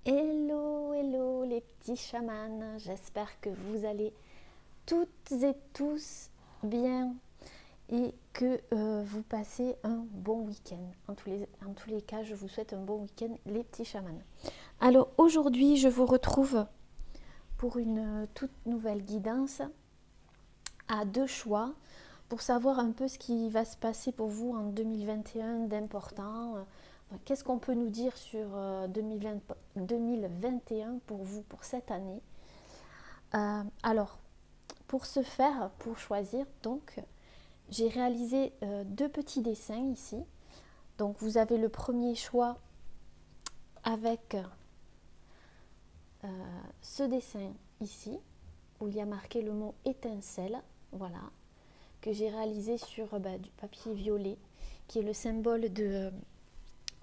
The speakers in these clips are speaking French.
Hello, hello les petits chamans, j'espère que vous allez toutes et tous bien et que vous passez un bon week-end. En tous les cas, je vous souhaite un bon week-end les petits chamans. Alors aujourd'hui, je vous retrouve pour une toute nouvelle guidance à deux choix pour savoir un peu ce qui va se passer pour vous en 2021 d'important. Qu'est-ce qu'on peut nous dire sur 2021 pour vous, pour cette année? Alors, pour ce faire, pour choisir, donc, j'ai réalisé deux petits dessins ici. Donc, vous avez le premier choix avec ce dessin ici, où il y a marqué le mot étincelle, voilà, que j'ai réalisé sur du papier violet, qui est le symbole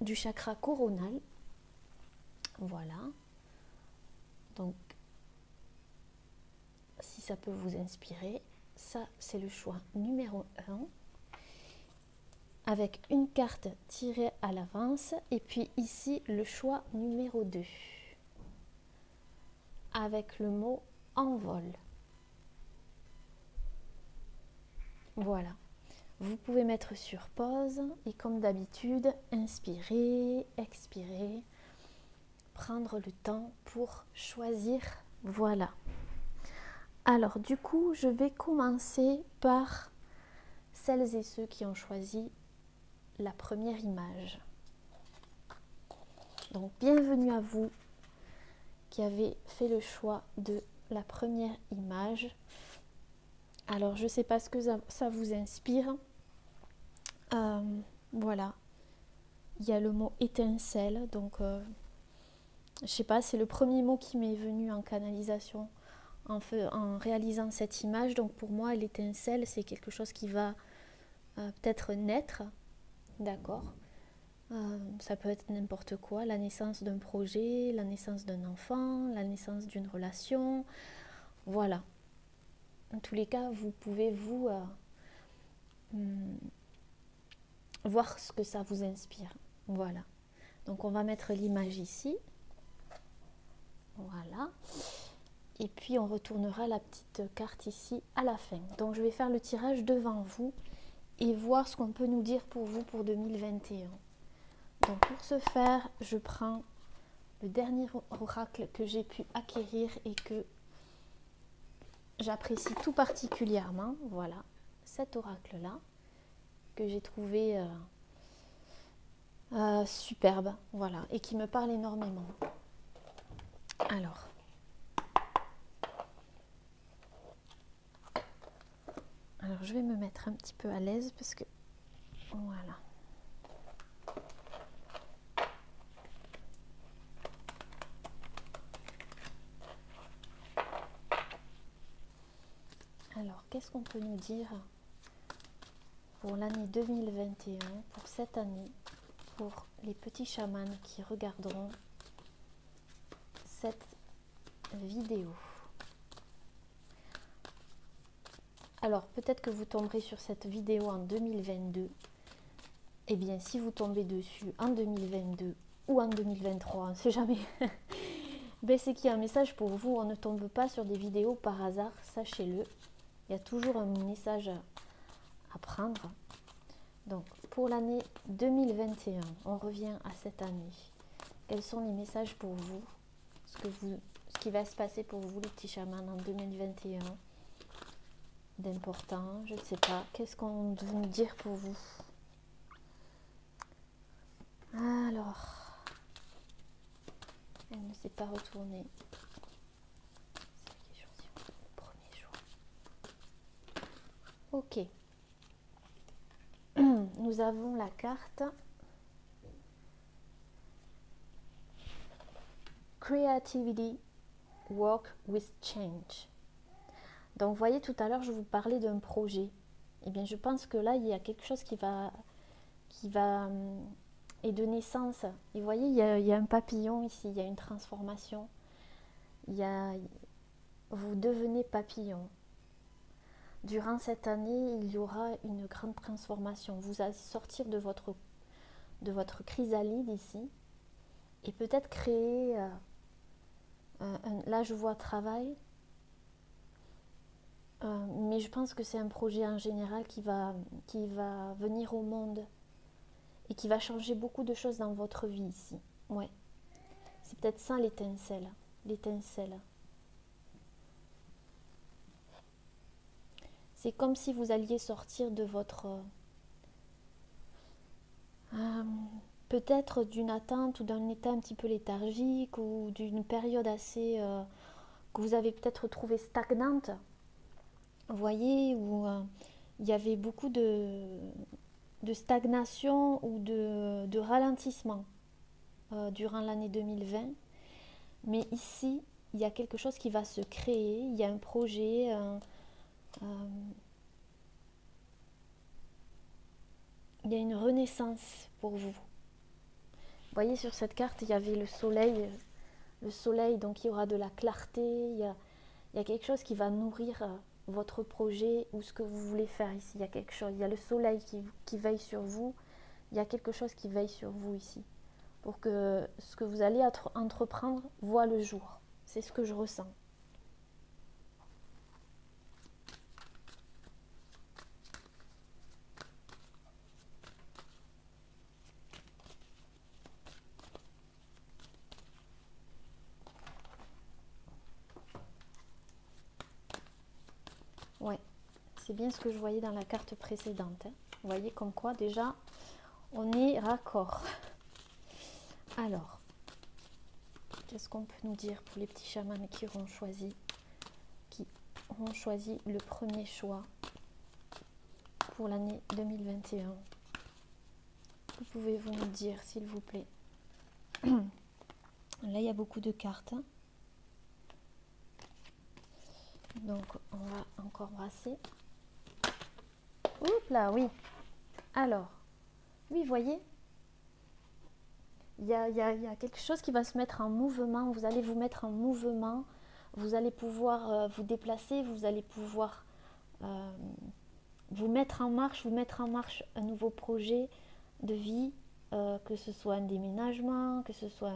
du chakra coronal. Voilà. Donc, si ça peut vous inspirer, ça c'est le choix numéro 1. Avec une carte tirée à l'avance. Et puis ici, le choix numéro 2. Avec le mot envol. Voilà. Vous pouvez mettre sur pause et comme d'habitude, inspirer, expirer, prendre le temps pour choisir. Voilà. Alors du coup, je vais commencer par celles et ceux qui ont choisi la première image. Donc bienvenue à vous qui avez fait le choix de la première image. Alors je ne sais pas ce que ça vous inspire. Voilà, il y a le mot étincelle, donc je sais pas, c'est le premier mot qui m'est venu en canalisation en réalisant cette image. Donc pour moi, l'étincelle, c'est quelque chose qui va peut-être naître, d'accord. Ça peut être n'importe quoi, la naissance d'un projet, la naissance d'un enfant, la naissance d'une relation, voilà. En tous les cas, vous pouvez voir ce que ça vous inspire. Voilà. Donc on va mettre l'image ici. Voilà. Et puis on retournera la petite carte ici à la fin. Donc je vais faire le tirage devant vous et voir ce qu'on peut nous dire pour vous pour 2021. Donc pour ce faire, je prends le dernier oracle que j'ai pu acquérir et que j'apprécie tout particulièrement. Voilà, cet oracle-là que j'ai trouvé superbe, voilà, et qui me parle énormément. Alors, je vais me mettre un petit peu à l'aise parce que, voilà. Alors, qu'est-ce qu'on peut nous dire pour l'année 2021, pour cette année, pour les petits chamans qui regarderont cette vidéo? Alors, peut-être que vous tomberez sur cette vidéo en 2022. Eh bien, si vous tombez dessus en 2022 ou en 2023, on ne sait jamais, ben, c'est qu'il y a un message pour vous. On ne tombe pas sur des vidéos par hasard, sachez-le. Il y a toujours un message à prendre. Donc, pour l'année 2021, on revient à cette année. Quels sont les messages pour vous? Ce qui va se passer pour vous, les petits chamans, en 2021 d'important, je ne sais pas. Qu'est-ce qu'on veut nous dire pour vous? Alors, elle ne s'est pas retournée. C'est qui choisit le premier choix. Ok. Nous avons la carte Creativity Work with Change. Donc, vous voyez, tout à l'heure, je vous parlais d'un projet. Eh bien, je pense que là, il y a quelque chose qui va et de naissance. Et vous voyez, il y a un papillon ici, il y a une transformation. Vous devenez papillon. Durant cette année, il y aura une grande transformation. Vous allez sortir de votre chrysalide ici et peut-être créer là je vois travail, mais je pense que c'est un projet en général qui va venir au monde et qui va changer beaucoup de choses dans votre vie ici. Ouais, c'est peut-être ça l'étincelle, l'étincelle. C'est comme si vous alliez sortir de votre peut-être d'une attente ou d'un état un petit peu léthargique ou d'une période assez que vous avez peut-être trouvé stagnante. Vous voyez, où il y avait beaucoup de stagnation ou de ralentissement durant l'année 2020. Mais ici, il y a quelque chose qui va se créer, il y a un projet, il y a une renaissance pour vous. Vous voyez, sur cette carte, il y avait le soleil, donc il y aura de la clarté, il y a quelque chose qui va nourrir votre projet ou ce que vous voulez faire ici. Il y a quelque chose, il y a le soleil qui veille sur vous, il y a quelque chose qui veille sur vous ici, pour que ce que vous allez entreprendre voit le jour. C'est ce que je ressens. Ouais, c'est bien ce que je voyais dans la carte précédente. Hein. Vous voyez comme quoi déjà on est raccord. Alors, qu'est-ce qu'on peut nous dire pour les petits chamans qui auront choisi le premier choix pour l'année 2021? Que pouvez-vous nous dire, s'il vous plaît? Là, il y a beaucoup de cartes. Donc, on va encore brasser. Oups là, oui. Alors, oui, voyez, il y a quelque chose qui va se mettre en mouvement. Vous allez vous mettre en mouvement. Vous allez pouvoir vous déplacer. Vous allez pouvoir vous mettre en marche un nouveau projet de vie, que ce soit un déménagement, que ce soit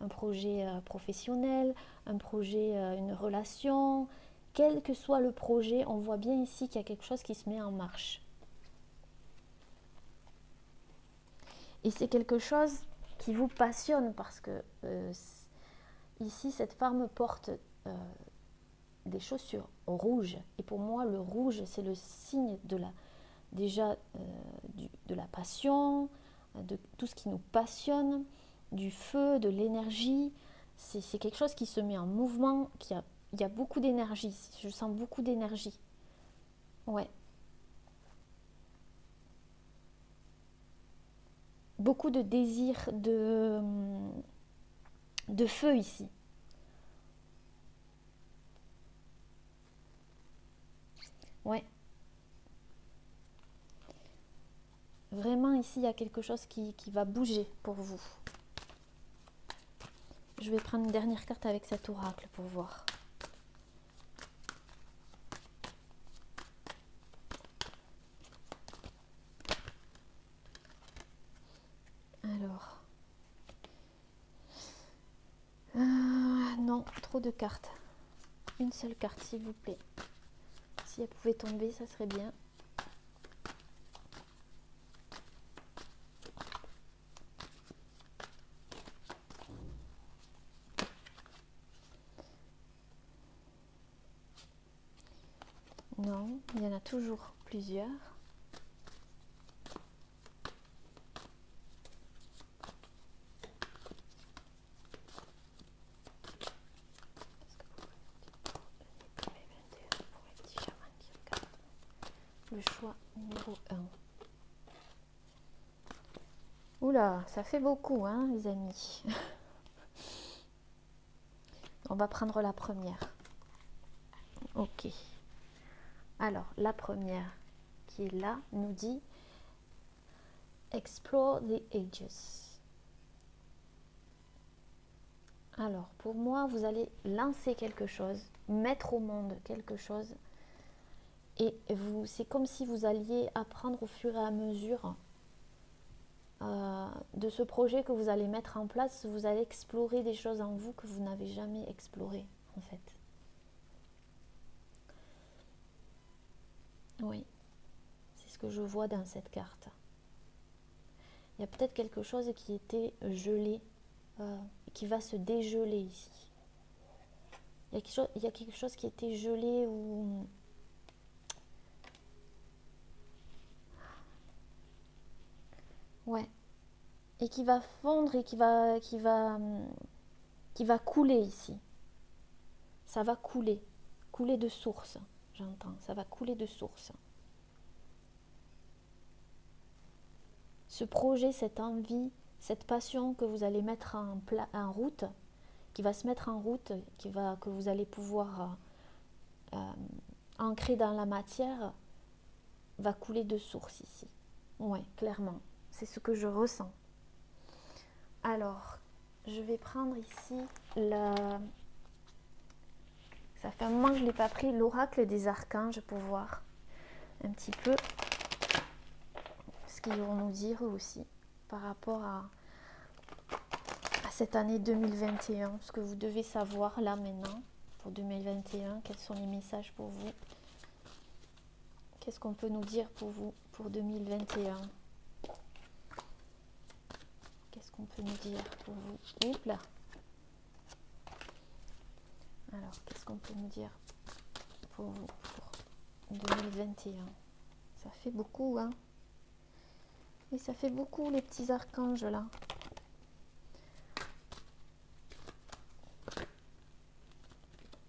un projet professionnel, un projet, une relation. Quel que soit le projet, on voit bien ici qu'il y a quelque chose qui se met en marche. Et c'est quelque chose qui vous passionne parce que ici, cette femme porte des chaussures rouges. Et pour moi, le rouge, c'est le signe de de la passion, de tout ce qui nous passionne, du feu, de l'énergie. C'est quelque chose qui se met en mouvement, il y a beaucoup d'énergie. Je sens beaucoup d'énergie. Ouais. Beaucoup de désir de feu ici. Ouais. Vraiment ici, il y a quelque chose qui va bouger pour vous. Je vais prendre une dernière carte avec cet oracle pour voir. Alors. Non, trop de cartes. Une seule carte, s'il vous plaît. Si elle pouvait tomber, ça serait bien. Non, il y en a toujours plusieurs. Le choix numéro 1. Oula, ça fait beaucoup, hein, les amis. On va prendre la première. Ok. Alors, la première qui est là nous dit Explore the Ages. Alors, pour moi, vous allez lancer quelque chose, mettre au monde quelque chose. Et c'est comme si vous alliez apprendre au fur et à mesure de ce projet que vous allez mettre en place, vous allez explorer des choses en vous que vous n'avez jamais explorées, en fait. Oui, c'est ce que je vois dans cette carte. Il y a peut-être quelque chose qui était gelé, qui va se dégeler ici. Il y a quelque chose qui était gelé ou... Ouais. Et qui va fondre et qui va couler ici. Ça va couler. Couler de source, j'entends. Ça va couler de source. Ce projet, cette envie, cette passion que vous allez mettre en route, qui va se mettre en route, que vous allez pouvoir ancrer dans la matière, va couler de source ici. Oui, clairement. C'est ce que je ressens. Alors, je vais prendre ici ça fait un moment que je ne l'ai pas pris, l'oracle des archanges pour voir un petit peu ce qu'ils vont nous dire eux aussi par rapport à cette année 2021, ce que vous devez savoir là maintenant pour 2021, quels sont les messages pour vous, qu'est-ce qu'on peut nous dire pour vous pour 2021, qu'est-ce qu'on peut nous dire pour vous. Oups là. Alors, qu'est-ce qu'on peut nous dire pour vous pour 2021? Ça fait beaucoup, hein? Et ça fait beaucoup, les petits archanges, là.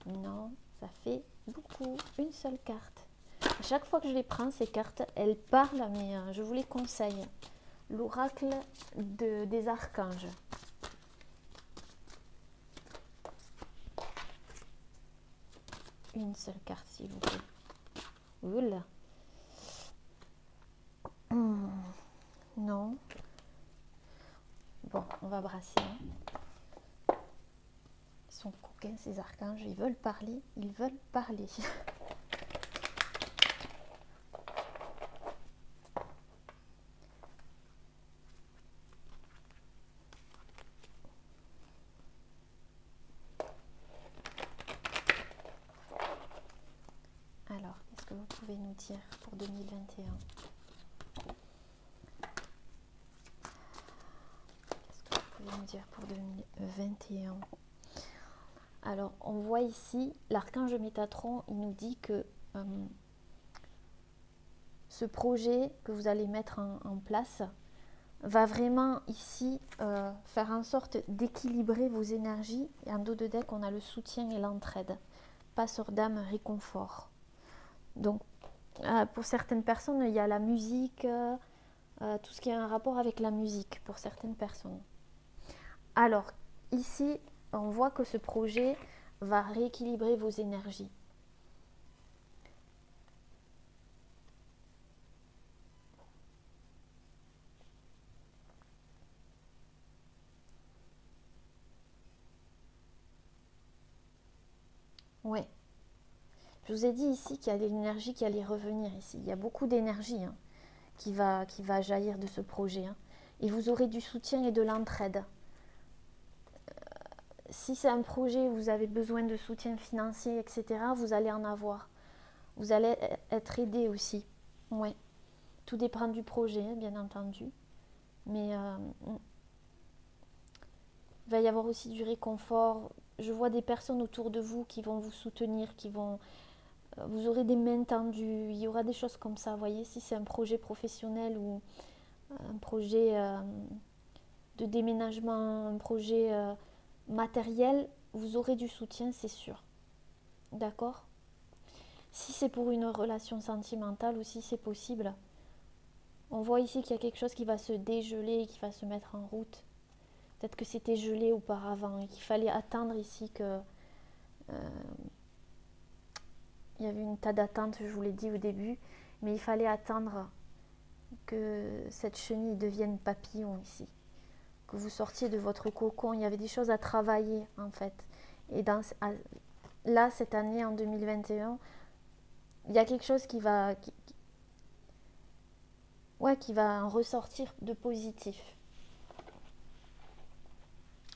Non, ça fait beaucoup. Une seule carte. À chaque fois que je les prends, ces cartes, elles parlent, mais je vous les conseille. L'oracle des archanges. Une seule carte, s'il vous plaît. Oula. Non. Bon, on va brasser. Hein. Ils sont coquins, ces archanges. Ils veulent parler. Ils veulent parler. Alors, qu'est-ce que vous pouvez nous dire pour 2021? Me dire pour 2021. Alors, on voit ici l'archange Métatron, il nous dit que ce projet que vous allez mettre en place va vraiment ici faire en sorte d'équilibrer vos énergies. Et en dos de deck, on a le soutien et l'entraide. Passeur d'âme, réconfort. Donc, pour certaines personnes, il y a la musique, tout ce qui a un rapport avec la musique pour certaines personnes. Alors, ici, on voit que ce projet va rééquilibrer vos énergies. Oui. Je vous ai dit ici qu'il y a de l'énergie qui allait revenir ici. Il y a beaucoup d'énergie hein, qui va jaillir de ce projet. Hein. Et vous aurez du soutien et de l'entraide. Si c'est un projet où vous avez besoin de soutien financier, etc., vous allez en avoir. Vous allez être aidé aussi. Oui. Tout dépend du projet, bien entendu. Mais il va y avoir aussi du réconfort. Je vois des personnes autour de vous qui vont vous soutenir, vous aurez des mains tendues. Il y aura des choses comme ça, vous voyez, si c'est un projet professionnel ou un projet de déménagement, un projet matériel, vous aurez du soutien, c'est sûr. D'accord? Si c'est pour une relation sentimentale aussi, c'est possible. On voit ici qu'il y a quelque chose qui va se dégeler et qui va se mettre en route. Peut-être que c'était gelé auparavant et qu'il fallait attendre ici que... il y avait une tas d'attente, je vous l'ai dit au début, mais il fallait attendre que cette chenille devienne papillon ici. Que vous sortiez de votre cocon. Il y avait des choses à travailler en fait. Et là, cette année, en 2021, il y a quelque chose qui va... ouais, qui va en ressortir de positif.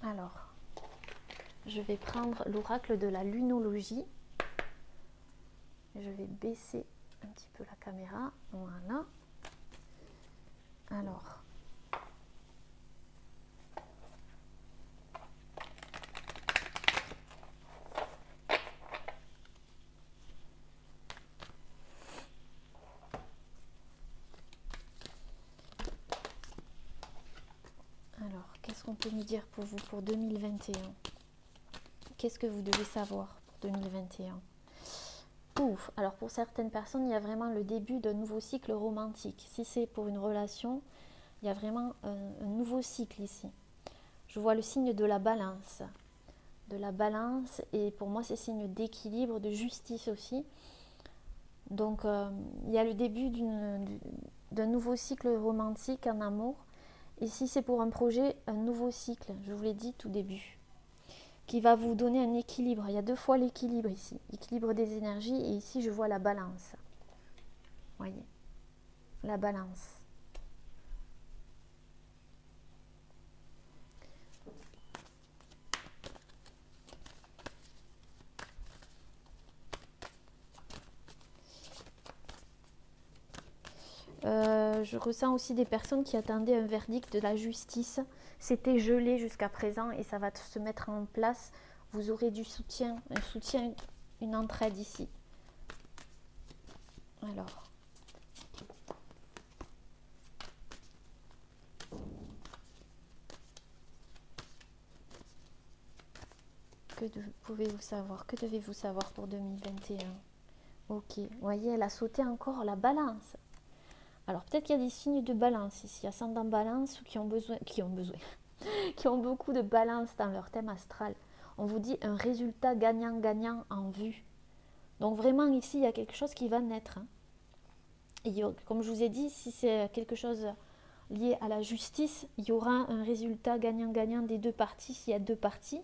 Alors, je vais prendre l'oracle de la lunologie. Je vais baisser un petit peu la caméra. Voilà. Alors, qu'est-ce qu'on peut me dire pour vous pour 2021? Qu'est-ce que vous devez savoir pour 2021? Ouf, alors pour certaines personnes, il y a vraiment le début d'un nouveau cycle romantique. Si c'est pour une relation, il y a vraiment un nouveau cycle ici. Je vois le signe de la balance. De la balance, et pour moi, c'est signe d'équilibre, de justice aussi. Donc, il y a le début d'un nouveau cycle romantique en amour. Et si c'est pour un projet, un nouveau cycle, je vous l'ai dit tout début, qui va vous donner un équilibre. Il y a deux fois l'équilibre ici, l'équilibre des énergies, et ici je vois la balance. Voyez, la balance. Je ressens aussi des personnes qui attendaient un verdict de la justice. C'était gelé jusqu'à présent et ça va se mettre en place. Vous aurez du soutien, un soutien, une entraide ici. Alors. Que pouvez-vous savoir? Que devez-vous savoir pour 2021? Ok, vous voyez, elle a sauté encore la balance. Alors peut-être qu'il y a des signes de balance ici, ascendant balance, ou qui ont besoin, qui ont beaucoup de balance dans leur thème astral. On vous dit un résultat gagnant-gagnant en vue. Donc vraiment ici, il y a quelque chose qui va naître. Hein. Et comme je vous ai dit, si c'est quelque chose lié à la justice, il y aura un résultat gagnant-gagnant des deux parties, s'il y a deux parties.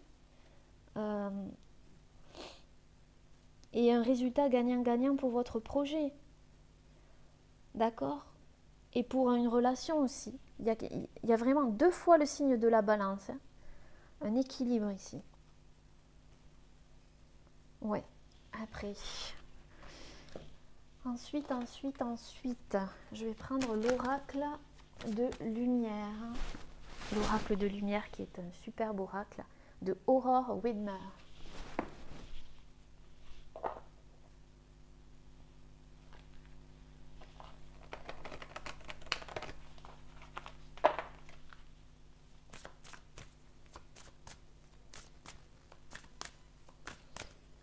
Et un résultat gagnant-gagnant pour votre projet. D'accord? Et pour une relation aussi. Il y a vraiment deux fois le signe de la balance. Hein. Un équilibre ici. Ouais. Après. Ensuite, je vais prendre l'oracle de lumière. L'oracle de lumière qui est un superbe oracle de Aurore Widmer.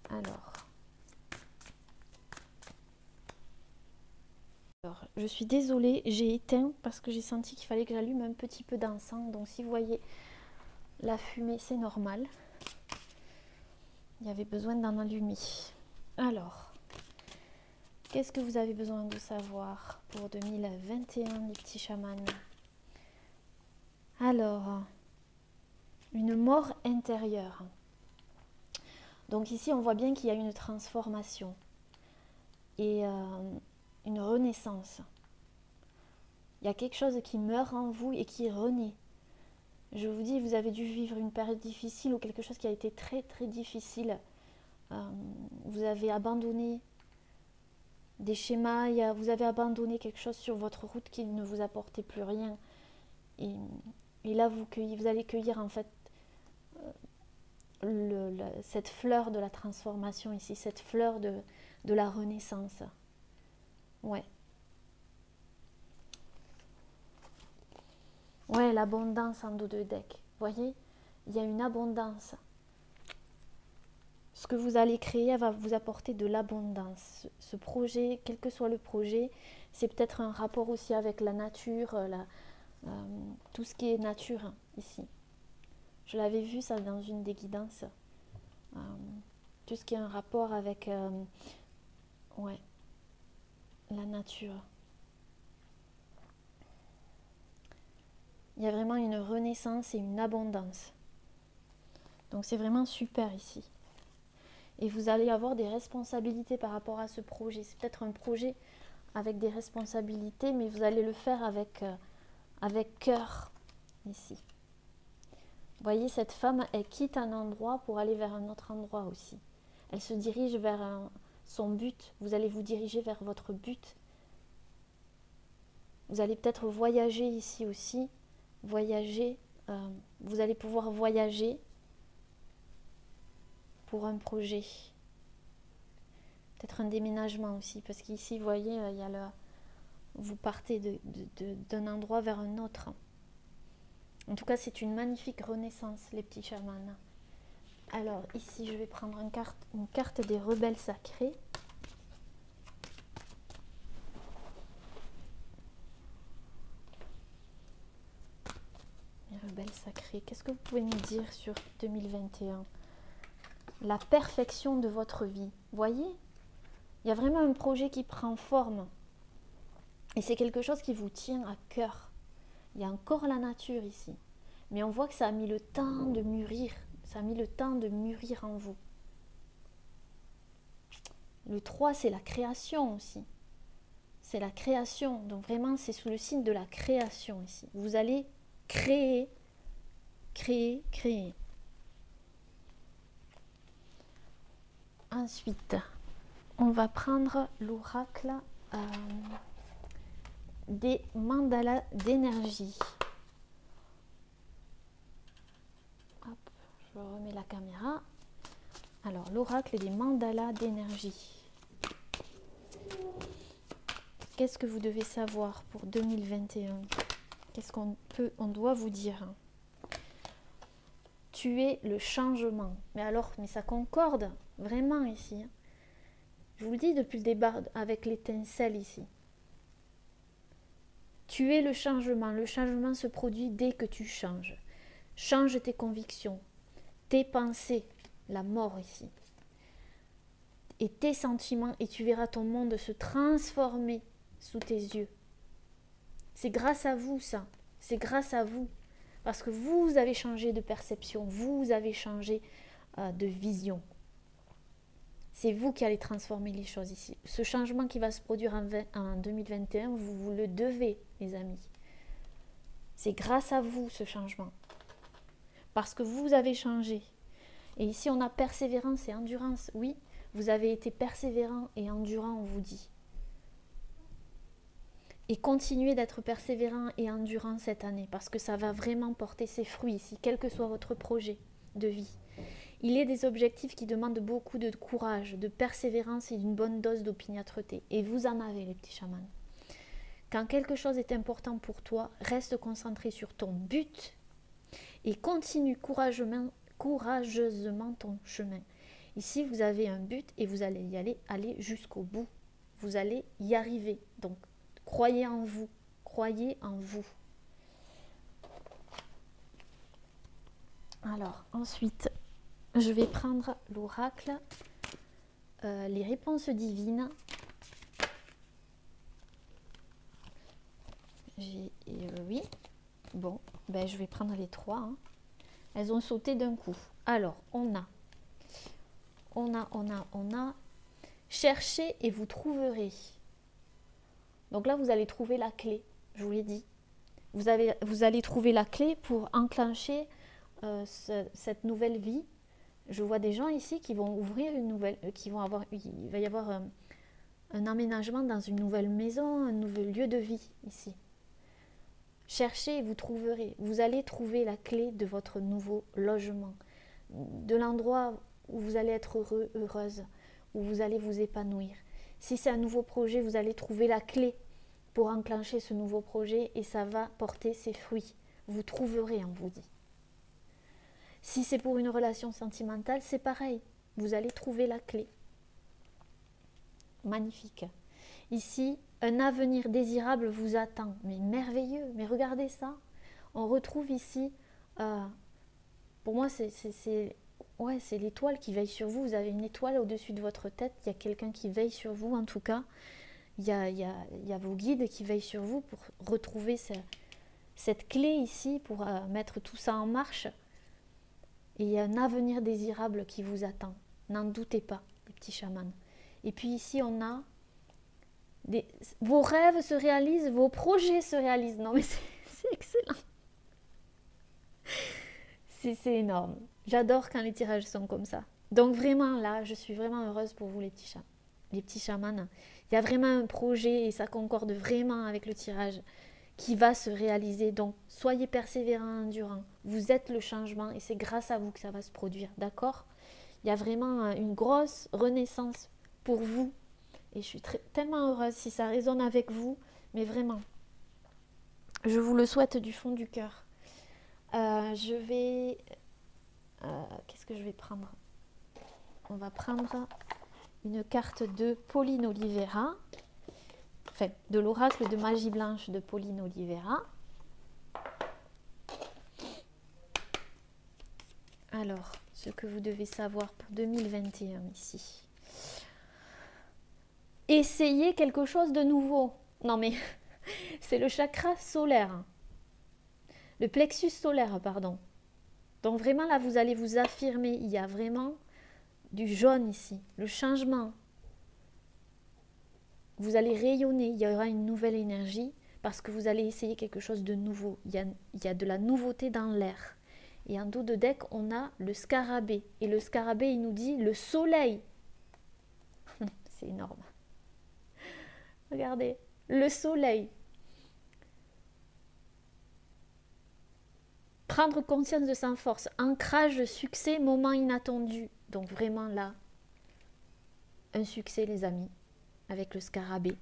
Alors, je suis désolée, j'ai éteint parce que j'ai senti qu'il fallait que j'allume un petit peu d'encens. Donc si vous voyez la fumée, c'est normal. Il y avait besoin d'en allumer. Alors, qu'est-ce que vous avez besoin de savoir pour 2021, les petits chamans? Alors, une mort intérieure. Donc ici, on voit bien qu'il y a une transformation et une renaissance. Il y a quelque chose qui meurt en vous et qui renaît. Je vous dis, vous avez dû vivre une période difficile ou quelque chose qui a été très très difficile. Vous avez abandonné des schémas, vous avez abandonné quelque chose sur votre route qui ne vous apportait plus rien. Et là, vous allez cueillir en fait cette fleur de la transformation ici, cette fleur de la renaissance. Ouais. Ouais, l'abondance en dos de deck. Vous voyez, il y a une abondance. Ce que vous allez créer, elle va vous apporter de l'abondance. Ce projet, quel que soit le projet, c'est peut-être un rapport aussi avec la nature, tout ce qui est nature ici. Je l'avais vu ça dans une des guidances. Tout ce qui est un rapport avec ouais, la nature. Il y a vraiment une renaissance et une abondance. Donc c'est vraiment super ici. Et vous allez avoir des responsabilités par rapport à ce projet. C'est peut-être un projet avec des responsabilités, mais vous allez le faire avec cœur ici. Vous voyez, cette femme, elle quitte un endroit pour aller vers un autre endroit aussi. Elle se dirige vers son but. Vous allez vous diriger vers votre but. Vous allez peut-être voyager ici aussi. Voyager. Vous allez pouvoir voyager pour un projet. Peut-être un déménagement aussi. Parce qu'ici, vous voyez, il y a vous partez d'un endroit vers un autre. En tout cas, c'est une magnifique renaissance, les petits chamans. Alors, ici, je vais prendre une carte des rebelles sacrés. Les rebelles sacrés, qu'est-ce que vous pouvez nous dire sur 2021? La perfection de votre vie. Vous voyez? Il y a vraiment un projet qui prend forme. Et c'est quelque chose qui vous tient à cœur. Il y a encore la nature ici. Mais on voit que ça a mis le temps de mûrir. Ça a mis le temps de mûrir en vous. Le 3, c'est la création aussi. C'est la création. Donc vraiment, c'est sous le signe de la création ici. Vous allez créer, créer, créer. Ensuite, on va prendre l'oracle des mandalas d'énergie. Je remets la caméra. Alors, l'oracle des mandalas d'énergie. Qu'est-ce que vous devez savoir pour 2021? Qu'est-ce on doit vous dire? Tu es le changement. Mais ça concorde vraiment ici. Je vous le dis depuis le départ avec l'étincelle ici. Tu es le changement. Le changement se produit dès que tu changes. Change tes convictions, tes pensées, la mort ici, et tes sentiments, et tu verras ton monde se transformer sous tes yeux. C'est grâce à vous ça, c'est grâce à vous, parce que vous avez changé de perception, vous avez changé de vision. C'est vous qui allez transformer les choses ici. Ce changement qui va se produire en 2021, vous le devez, les amis. C'est grâce à vous ce changement. Parce que vous avez changé. Et ici, on a persévérance et endurance. Oui, vous avez été persévérant et endurant, on vous dit. Et continuez d'être persévérant et endurant cette année, parce que ça va vraiment porter ses fruits ici, quel que soit votre projet de vie. Il est des objectifs qui demandent beaucoup de courage, de persévérance et d'une bonne dose d'opiniâtreté. Et vous en avez, les petits chamans. Quand quelque chose est important pour toi, reste concentré sur ton but et continue courageusement ton chemin. Ici, vous avez un but et vous allez y aller jusqu'au bout. Vous allez y arriver. Donc, croyez en vous. Croyez en vous. Alors, ensuite, je vais prendre l'oracle, les réponses divines. Oui. Bon, ben, je vais prendre les 3. Hein. Elles ont sauté d'un coup. Alors, on a. Cherchez et vous trouverez. Donc là, vous allez trouver la clé. Je vous l'ai dit. Vous allez trouver la clé pour enclencher cette nouvelle vie. Je vois des gens ici qui vont ouvrir une nouvelle, il va y avoir un aménagement dans une nouvelle maison, un nouvel lieu de vie ici. Cherchez et vous trouverez. Vous allez trouver la clé de votre nouveau logement, de l'endroit où vous allez être heureux, heureuse, où vous allez vous épanouir. Si c'est un nouveau projet, vous allez trouver la clé pour enclencher ce nouveau projet et ça va porter ses fruits. Vous trouverez, on vous dit. Si c'est pour une relation sentimentale, c'est pareil. Vous allez trouver la clé. Magnifique. Ici, un avenir désirable vous attend. Mais merveilleux. Mais regardez ça. On retrouve ici, pour moi, c'est l'étoile qui veille sur vous. Vous avez une étoile au-dessus de votre tête. Il y a quelqu'un qui veille sur vous, en tout cas. Il y a vos guides qui veillent sur vous pour retrouver cette clé ici, pour mettre tout ça en marche. Et il y a un avenir désirable qui vous attend. N'en doutez pas, les petits chamans. Et puis ici, on a Vos rêves se réalisent, vos projets se réalisent. Non mais c'est excellent. C'est énorme. J'adore quand les tirages sont comme ça. Donc vraiment là, je suis vraiment heureuse pour vous les petits chats. Les petits chamans. Il y a vraiment un projet et ça concorde vraiment avec le tirage qui va se réaliser. Donc soyez persévérants, endurants. Vous êtes le changement et c'est grâce à vous que ça va se produire. D'accord? Il y a vraiment une grosse renaissance pour vous. Et je suis tellement heureuse si ça résonne avec vous. Mais vraiment, je vous le souhaite du fond du cœur. Je vais... qu'est-ce que je vais prendre? On va prendre une carte de Pauline Oliveira. Enfin, de l'oracle de magie blanche de Pauline Oliveira. Alors, ce que vous devez savoir pour 2021 ici. Essayez quelque chose de nouveau. Non mais, c'est le chakra solaire. Le plexus solaire, pardon. Donc vraiment là, vous allez vous affirmer. Il y a vraiment du jaune ici. Le changement. Vous allez rayonner. Il y aura une nouvelle énergie parce que vous allez essayer quelque chose de nouveau. Il y a de la nouveauté dans l'air. Et en dos de deck, on a le scarabée. Et le scarabée, il nous dit le soleil. C'est énorme. Regardez, le soleil. Prendre conscience de sa force. Ancrage, succès, moment inattendu. Donc vraiment là, un succès les amis, avec le scarabée.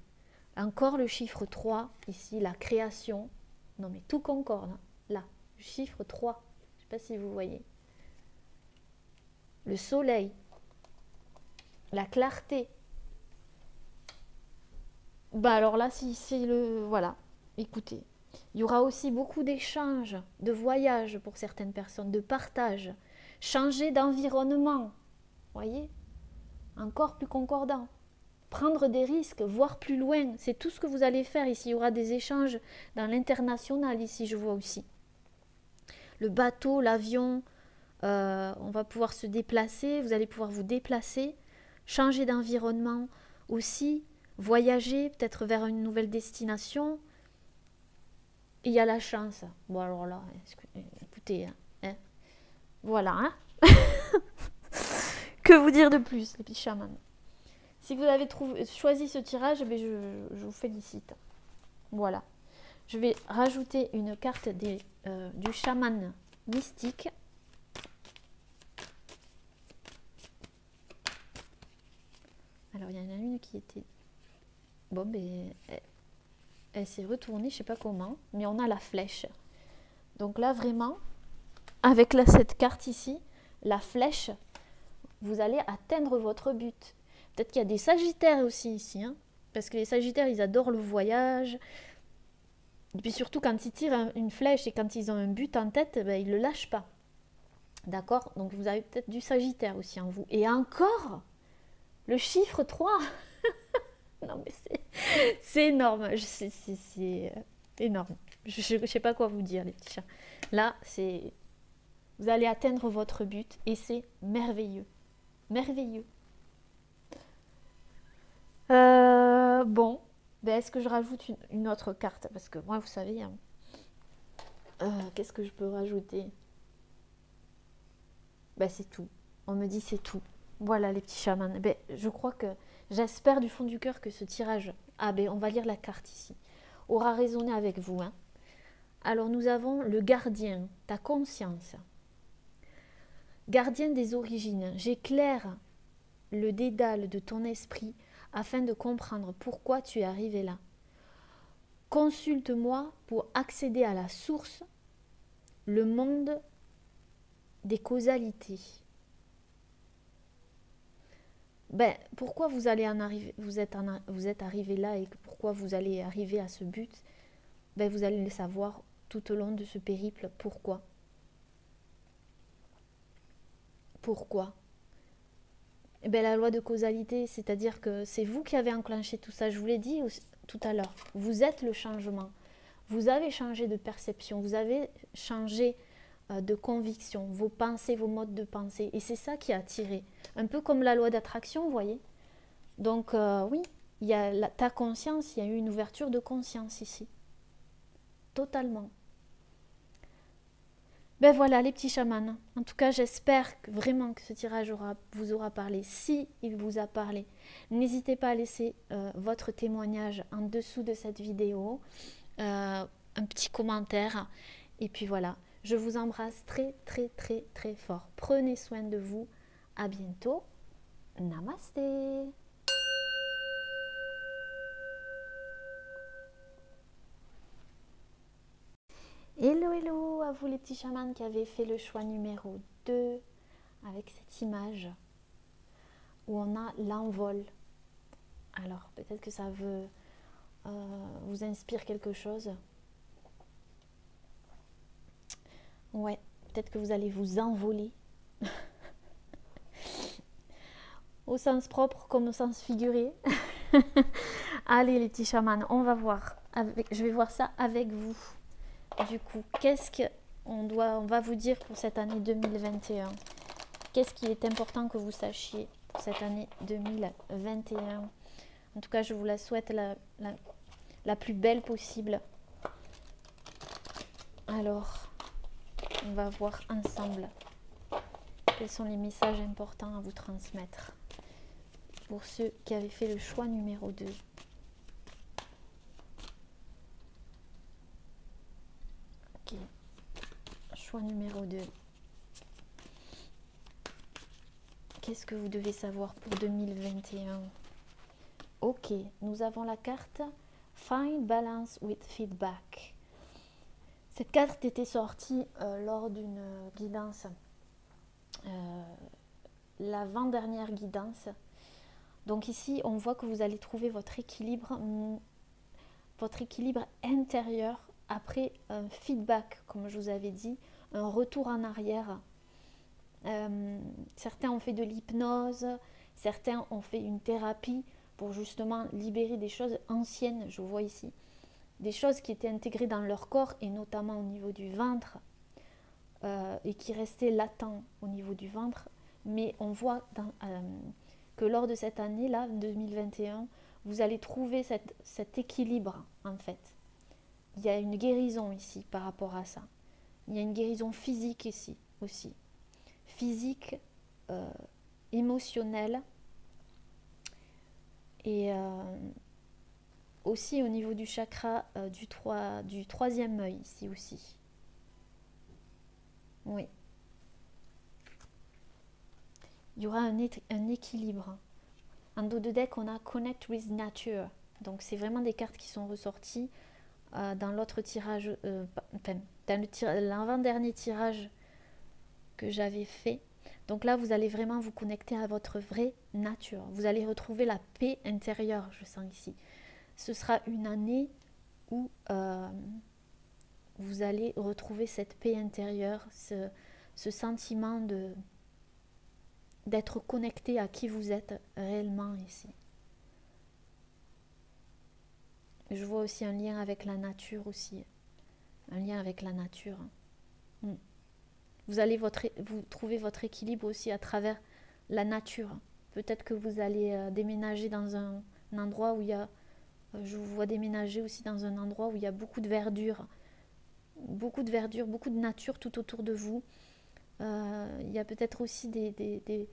Encore le chiffre 3, ici, la création. Non mais tout concorde, hein. Là, le chiffre 3. Je ne sais pas si vous voyez. Le soleil. La clarté. Bah alors là, si c'est le... Voilà, écoutez. Il y aura aussi beaucoup d'échanges, de voyages pour certaines personnes, de partage. Changer d'environnement. Voyez? Encore plus concordant. Prendre des risques, voir plus loin. C'est tout ce que vous allez faire ici. Il y aura des échanges dans l'international ici, je vois aussi. Le bateau, l'avion, on va pouvoir se déplacer. Vous allez pouvoir vous déplacer. Changer d'environnement aussi. Voyager peut-être vers une nouvelle destination. Il y a la chance. Bon alors là, écoutez, hein, voilà. Hein. Que vous dire de plus, les petits chamans? Si vous avez choisi ce tirage, je vous félicite. Voilà. Je vais rajouter une carte du chaman mystique. Alors il y en a une qui était... Bon, ben, elle s'est retournée, je ne sais pas comment, mais on a la flèche. Donc là, vraiment, avec cette carte ici, la flèche, vous allez atteindre votre but. Peut-être qu'il y a des sagittaires aussi ici, hein, parce que les sagittaires, ils adorent le voyage. Et puis surtout, quand ils tirent une flèche et quand ils ont un but en tête, ben, ils ne le lâchent pas. D'accord? Donc vous avez peut-être du sagittaire aussi en vous. Et encore, le chiffre 3. Non mais c'est énorme, c'est énorme. Je ne sais pas quoi vous dire les petits chats. Là, vous allez atteindre votre but et c'est merveilleux. Merveilleux. Bon, ben, est-ce que je rajoute une autre carte? Parce que moi, vous savez, hein, qu'est-ce que je peux rajouter? Ben, c'est tout. On me dit c'est tout. Voilà les petits chamans. Ben, je crois que j'espère du fond du cœur que ce tirage, ben, on va lire la carte ici, aura résonné avec vous. Hein. Alors nous avons le gardien, ta conscience. Gardien des origines, j'éclaire le dédale de ton esprit afin de comprendre pourquoi tu es arrivé là. Consulte-moi pour accéder à la source, le monde des causalités. Ben, pourquoi vous allez en arriver, vous êtes arrivé là et pourquoi vous allez arriver à ce but, ben, vous allez le savoir tout au long de ce périple. Pourquoi? Pourquoi? Eh ben, la loi de causalité, c'est-à-dire que c'est vous qui avez enclenché tout ça. Je vous l'ai dit tout à l'heure. Vous êtes le changement. Vous avez changé de perception. Vous avez changé de conviction, vos pensées, vos modes de pensée. Et c'est ça qui a attiré. Un peu comme la loi d'attraction, vous voyez. Donc oui, il y a ta conscience, il y a eu une ouverture de conscience ici. Totalement. Ben voilà les petits chamans. En tout cas, j'espère vraiment que ce tirage vous aura parlé. Si il vous a parlé, n'hésitez pas à laisser votre témoignage en dessous de cette vidéo, un petit commentaire. Et puis voilà, je vous embrasse très très très très fort. Prenez soin de vous. À bientôt. Namasté. Hello hello à vous les petits chamans qui avez fait le choix numéro 2 avec cette image où on a l'envol. Alors peut-être que ça vous inspire quelque chose. Ouais, peut-être que vous allez vous envoler. Au sens propre comme au sens figuré. Allez les petits chamans, on va voir. Je vais voir ça avec vous. Du coup, qu'est-ce qu'on va vous dire pour cette année 2021? Qu'est-ce qu'il est important que vous sachiez pour cette année 2021? En tout cas, je vous la souhaite la plus belle possible. Alors, on va voir ensemble quels sont les messages importants à vous transmettre pour ceux qui avaient fait le choix numéro 2. Ok, choix numéro 2. Qu'est-ce que vous devez savoir pour 2021? Ok, nous avons la carte Find Balance with Feedback. Cette carte était sortie lors d'une guidance, l'avant-dernière guidance. Donc ici, on voit que vous allez trouver votre équilibre intérieur après un feedback, comme je vous avais dit, un retour en arrière. Certains ont fait de l'hypnose, certains ont fait une thérapie pour justement libérer des choses anciennes, je vois ici. Des choses qui étaient intégrées dans leur corps et notamment au niveau du ventre et qui restaient latents au niveau du ventre. Mais on voit que lors de cette année-là, 2021, vous allez trouver cet équilibre en fait. Il y a une guérison ici par rapport à ça. Il y a une guérison physique ici aussi. Physique, émotionnelle et aussi au niveau du chakra du troisième œil ici aussi. Oui. Il y aura un équilibre. En dos de deck, on a Connect with Nature. Donc c'est vraiment des cartes qui sont ressorties dans l'autre tirage, dans l'avant-dernier tirage que j'avais fait. Donc là, vous allez vraiment vous connecter à votre vraie nature. Vous allez retrouver la paix intérieure, je sens ici. Ce sera une année où vous allez retrouver cette paix intérieure, ce sentiment d'être connecté à qui vous êtes réellement ici. Je vois aussi un lien avec la nature aussi. Un lien avec la nature. Vous allez vous trouver votre équilibre aussi à travers la nature. Peut-être que vous allez déménager dans un endroit où il y a... je vous vois déménager aussi dans un endroit où il y a beaucoup de verdure. Beaucoup de verdure, beaucoup de nature tout autour de vous. Il y a peut-être aussi des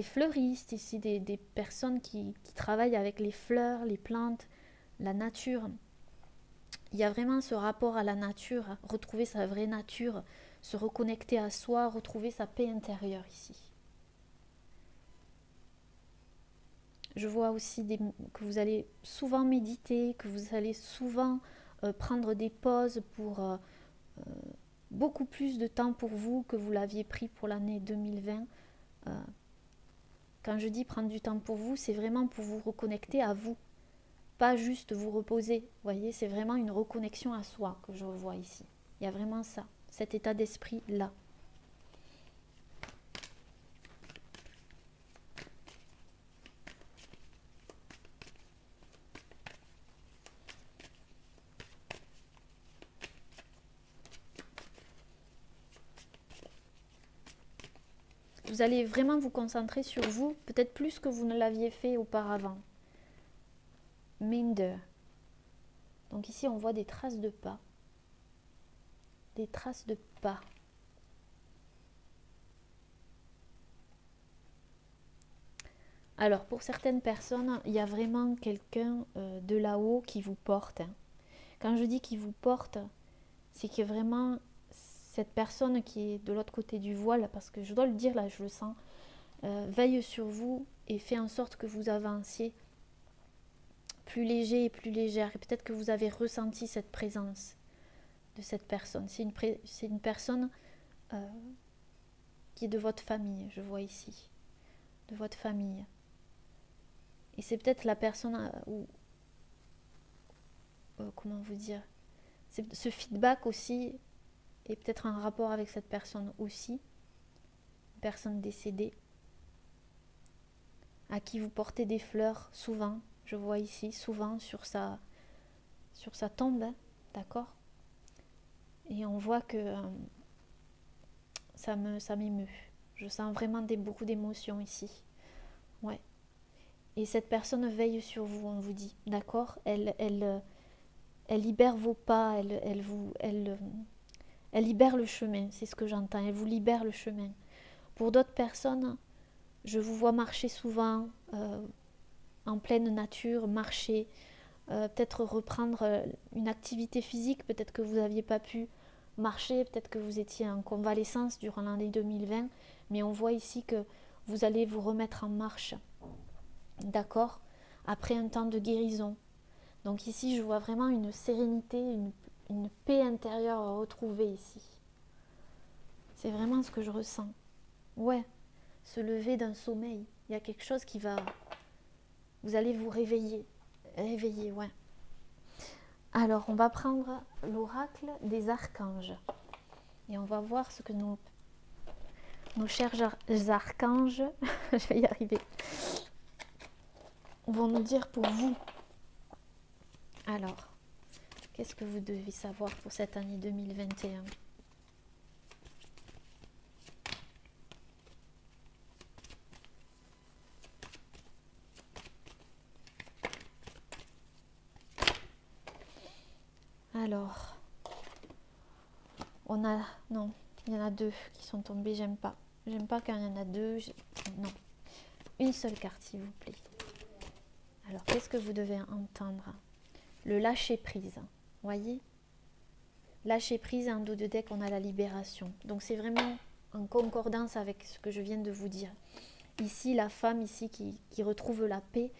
fleuristes ici, des personnes qui travaillent avec les fleurs, les plantes, la nature. Il y a vraiment ce rapport à la nature, retrouver sa vraie nature, se reconnecter à soi, retrouver sa paix intérieure ici. Je vois aussi que vous allez souvent méditer, que vous allez souvent prendre des pauses pour beaucoup plus de temps pour vous que vous l'aviez pris pour l'année 2020. Quand je dis prendre du temps pour vous, c'est vraiment pour vous reconnecter à vous. Pas juste vous reposer, vous voyez, c'est vraiment une reconnexion à soi que je vois ici. Il y a vraiment ça, cet état d'esprit-là. Vous allez vraiment vous concentrer sur vous, peut-être plus que vous ne l'aviez fait auparavant. minder. Donc ici, on voit des traces de pas. Des traces de pas. Alors, pour certaines personnes, il y a vraiment quelqu'un de là-haut qui vous porte. Quand je dis qu'il vous porte, c'est que vraiment, cette personne qui est de l'autre côté du voile, parce que je dois le dire là, je le sens, veille sur vous et fait en sorte que vous avanciez plus léger et plus légère. Et peut-être que vous avez ressenti cette présence de cette personne. C'est une personne qui est de votre famille, je vois ici. De votre famille. Et c'est peut-être la personne où... comment vous dire, ce feedback aussi est peut-être un rapport avec cette personne aussi. Une personne décédée. À qui vous portez des fleurs souvent. Je vois ici, souvent sur sa tombe. Hein, d'accord? Et on voit que ça m'émeut. Je sens vraiment beaucoup d'émotions ici. Ouais. Et cette personne veille sur vous, on vous dit. D'accord? Elle libère vos pas, elle libère le chemin, c'est ce que j'entends. Elle vous libère le chemin. Pour d'autres personnes, je vous vois marcher souvent en pleine nature, marcher, peut-être reprendre une activité physique, peut-être que vous n'aviez pas pu marcher, peut-être que vous étiez en convalescence durant l'année 2020, mais on voit ici que vous allez vous remettre en marche, d'accord, après un temps de guérison. Donc ici, je vois vraiment une sérénité, une paix intérieure à retrouver ici. C'est vraiment ce que je ressens. Ouais, se lever d'un sommeil. Il y a quelque chose qui va... Vous allez vous réveiller. Réveiller, ouais. Alors, on va prendre l'oracle des archanges. Et on va voir ce que nos chers archanges, je vais y arriver, vont nous dire pour vous. Alors, qu'est-ce que vous devez savoir pour cette année 2021 ? Alors, on a... Non, il y en a deux qui sont tombés, j'aime pas. J'aime pas quand il y en a deux. Non. Une seule carte, s'il vous plaît. Alors, qu'est-ce que vous devez entendre ? Le lâcher-prise. Voyez ? Lâcher-prise, en dos de deck, on a la libération. Donc, c'est vraiment en concordance avec ce que je viens de vous dire. Ici, la femme ici qui retrouve la paix,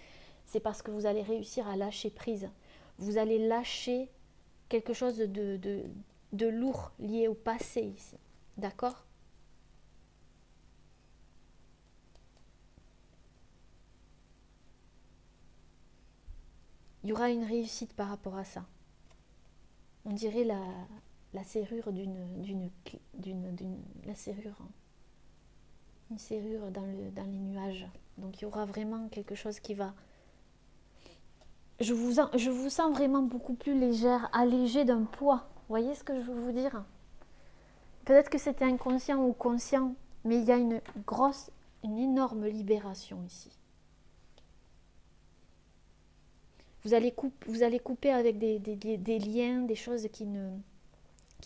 c'est parce que vous allez réussir à lâcher prise. Vous allez lâcher quelque chose de lourd lié au passé ici. D'accord ? Il y aura une réussite par rapport à ça. On dirait la serrure la serrure, une serrure dans les nuages. Donc il y aura vraiment quelque chose qui va... Je vous sens vraiment beaucoup plus légère, allégée d'un poids. Vous voyez ce que je veux vous dire ? Peut-être que c'était inconscient ou conscient, mais il y a une énorme libération ici. Vous allez couper avec des liens, des choses qui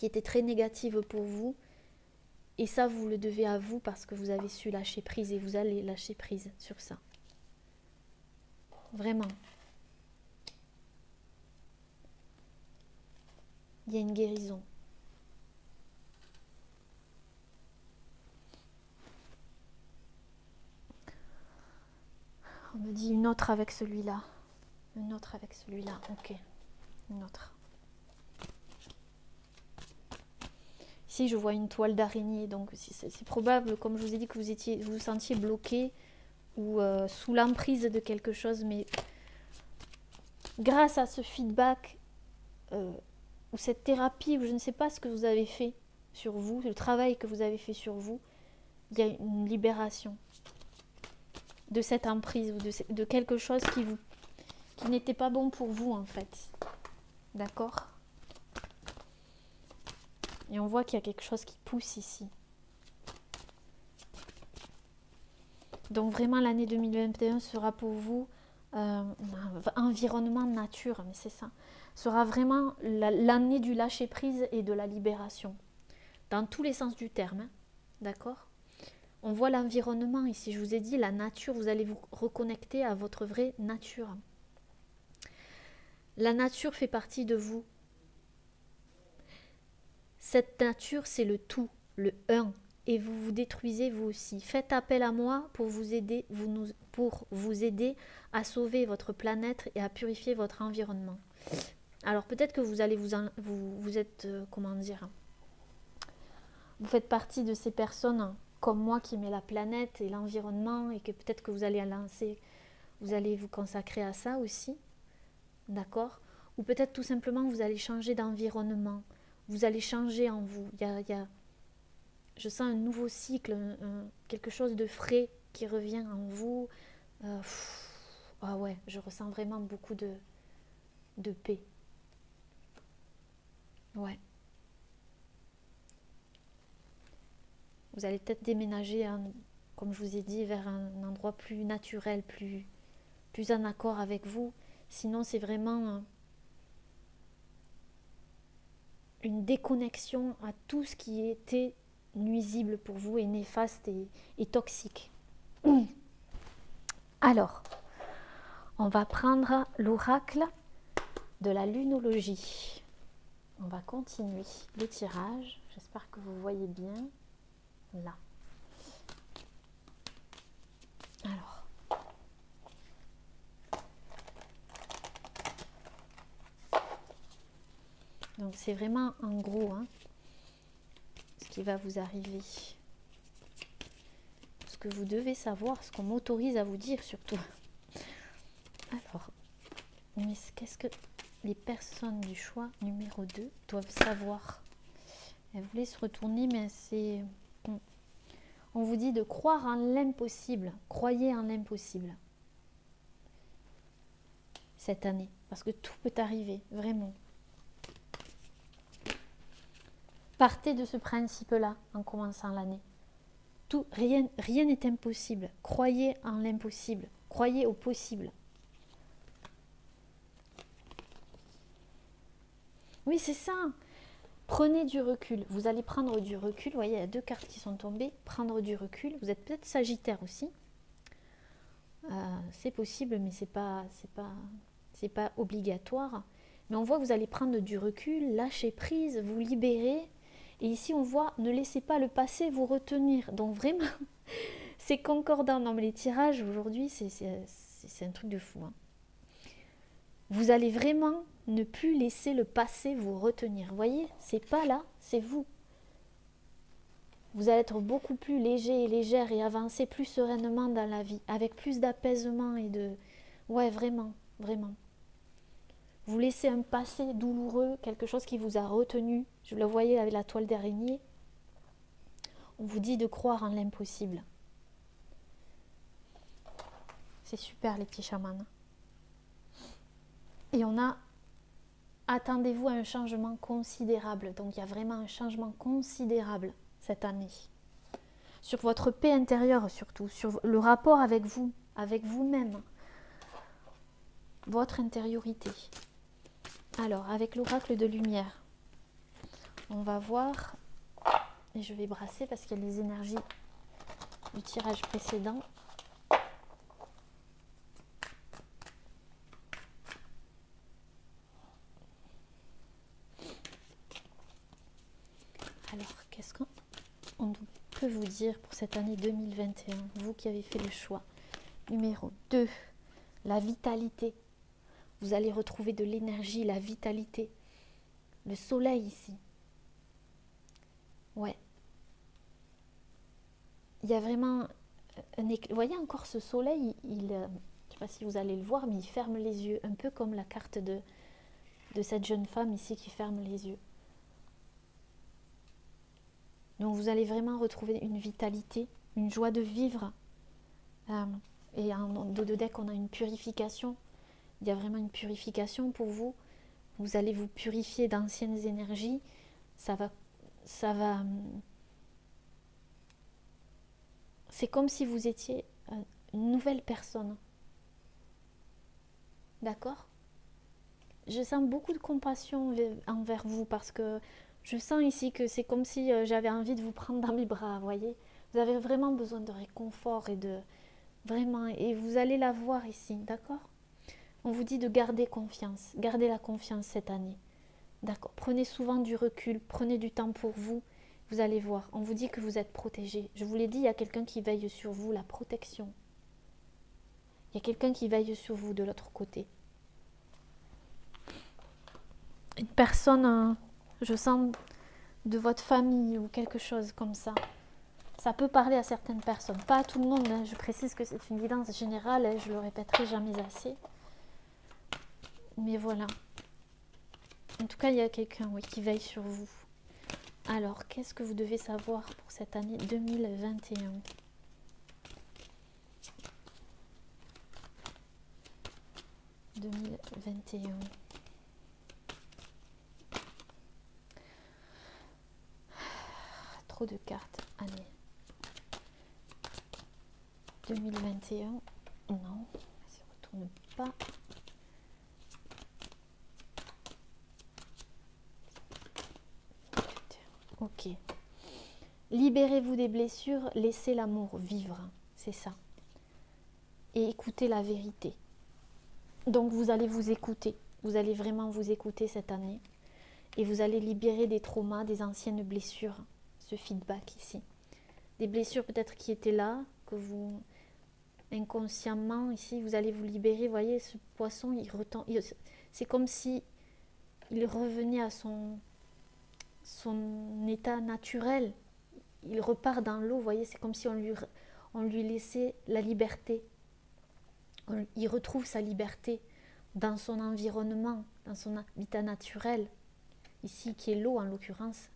étaient très négatives pour vous. Et ça, vous le devez à vous parce que vous avez su lâcher prise et vous allez lâcher prise sur ça. Vraiment. Il y a une guérison. On me dit une autre avec celui-là. Une autre avec celui-là. Ok. Une autre. Ici, je vois une toile d'araignée. Donc, c'est probable, comme je vous ai dit, que vous vous sentiez bloqué ou sous l'emprise de quelque chose. Mais grâce à ce feedback ou cette thérapie, ou je ne sais pas ce que vous avez fait sur vous, le travail que vous avez fait sur vous, il y a une libération de cette emprise ou de quelque chose qui n'était pas bon pour vous en fait. D'accord ? Et on voit qu'il y a quelque chose qui pousse ici. Donc vraiment l'année 2021 sera pour vous environnement, nature, mais c'est ça, sera vraiment l'année du lâcher-prise et de la libération, dans tous les sens du terme, hein, d'accord? On voit l'environnement ici, je vous ai dit, la nature, vous allez vous reconnecter à votre vraie nature. La nature fait partie de vous. Cette nature, c'est le tout, le un, et vous vous détruisez vous aussi. Faites appel à moi pour vous aider, pour vous aider à sauver votre planète et à purifier votre environnement. Alors peut-être que vous allez vous êtes, comment dire, vous faites partie de ces personnes comme moi qui met la planète et l'environnement, et que peut-être que vous allez vous allez vous consacrer à ça aussi, d'accord? Ou peut-être tout simplement vous allez changer d'environnement, vous allez changer en vous. Je sens un nouveau cycle, quelque chose de frais qui revient en vous. Ah ouais, je ressens vraiment beaucoup de paix. Ouais. Vous allez peut-être déménager, comme je vous ai dit, vers un endroit plus naturel, plus en accord avec vous. Sinon, c'est vraiment une déconnexion à tout ce qui était nuisible pour vous et néfaste et toxique. Alors, on va prendre l'oracle de la lunologie. On va continuer le tirage. J'espère que vous voyez bien. Là. Alors. Donc c'est vraiment en gros ce qui va vous arriver. Ce que vous devez savoir, ce qu'on m'autorise à vous dire surtout. Alors, mais qu'est-ce que les personnes du choix numéro 2 doivent savoir? Elles voulaient se retourner, mais c'est... On vous dit de croire en l'impossible. Croyez en l'impossible. Cette année. Parce que tout peut arriver, vraiment. Partez de ce principe-là en commençant l'année. Rien n'est impossible. Croyez en l'impossible. Croyez au possible. Oui, c'est ça. Prenez du recul. Vous allez prendre du recul. Vous voyez, il y a 2 cartes qui sont tombées. Prendre du recul. Vous êtes peut-être Sagittaire aussi. C'est possible, mais c'est pas obligatoire. Mais on voit que vous allez prendre du recul, lâcher prise, vous libérer. Et ici, on voit, ne laissez pas le passé vous retenir. Donc vraiment, c'est concordant. Non, mais les tirages aujourd'hui, c'est un truc de fou. Hein. Vous allez vraiment ne plus laisser le passé vous retenir. Vous voyez, c'est pas là, c'est vous. Vous allez être beaucoup plus léger et légère et avancer plus sereinement dans la vie, avec plus d'apaisement et de... Ouais, vraiment, vraiment. Vous laissez un passé douloureux, quelque chose qui vous a retenu. Je le voyais avec la toile d'araignée. On vous dit de croire en l'impossible. C'est super les petits chamans. Et on a, attendez-vous à un changement considérable. Donc il y a vraiment un changement considérable cette année. Sur votre paix intérieure surtout, sur le rapport avec vous, avec vous-même. Votre intériorité. Alors, avec l'oracle de lumière, on va voir, et je vais brasser parce qu'il y a les énergies du tirage précédent. Alors, qu'est-ce qu'on peut vous dire pour cette année 2021, vous qui avez fait le choix? Numéro 2, la vitalité. Vous allez retrouver de l'énergie, la vitalité. Le soleil ici. Ouais. Il y a vraiment un éclat. Vous voyez encore ce soleil, je ne sais pas si vous allez le voir, mais il ferme les yeux. Un peu comme la carte de cette jeune femme ici qui ferme les yeux. Donc vous allez vraiment retrouver une vitalité, une joie de vivre. Et en dos de deck, on a une purification. Il y a vraiment une purification pour vous. Vous allez vous purifier d'anciennes énergies. Ça va. C'est comme si vous étiez une nouvelle personne. D'accord? Je sens beaucoup de compassion envers vous parce que je sens ici que c'est comme si j'avais envie de vous prendre dans mes bras, voyez? Vous avez vraiment besoin de réconfort et de... Vraiment, et vous allez la voir ici, d'accord? On vous dit de garder confiance, gardez la confiance cette année. D'accord? Prenez souvent du recul, prenez du temps pour vous. Vous allez voir, on vous dit que vous êtes protégé. Je vous l'ai dit, il y a quelqu'un qui veille sur vous, la protection. Il y a quelqu'un qui veille sur vous de l'autre côté. Une personne, je sens, de votre famille ou quelque chose comme ça. Ça peut parler à certaines personnes, pas à tout le monde. Hein. Je précise que c'est une guidance générale, et je le répéterai jamais assez. Mais voilà. En tout cas, il y a quelqu'un, oui, qui veille sur vous. Alors, qu'est-ce que vous devez savoir pour cette année 2021 ? Trop de cartes. Allez. 2021. Non, ça ne retourne pas. Ok. Libérez-vous des blessures, laissez l'amour vivre. C'est ça. Et écoutez la vérité. Donc vous allez vous écouter. Vous allez vraiment vous écouter cette année. Et vous allez libérer des traumas, des anciennes blessures. Ce feedback ici. Des blessures peut-être qui étaient là, que vous, inconsciemment, ici, vous allez vous libérer. Vous voyez, ce poisson, c'est comme si il revenait à son état naturel. Il repart dans l'eau, vous voyez, c'est comme si on lui laissait la liberté. Il retrouve sa liberté dans son environnement, dans son habitat naturel, ici qui est l'eau en l'occurrence.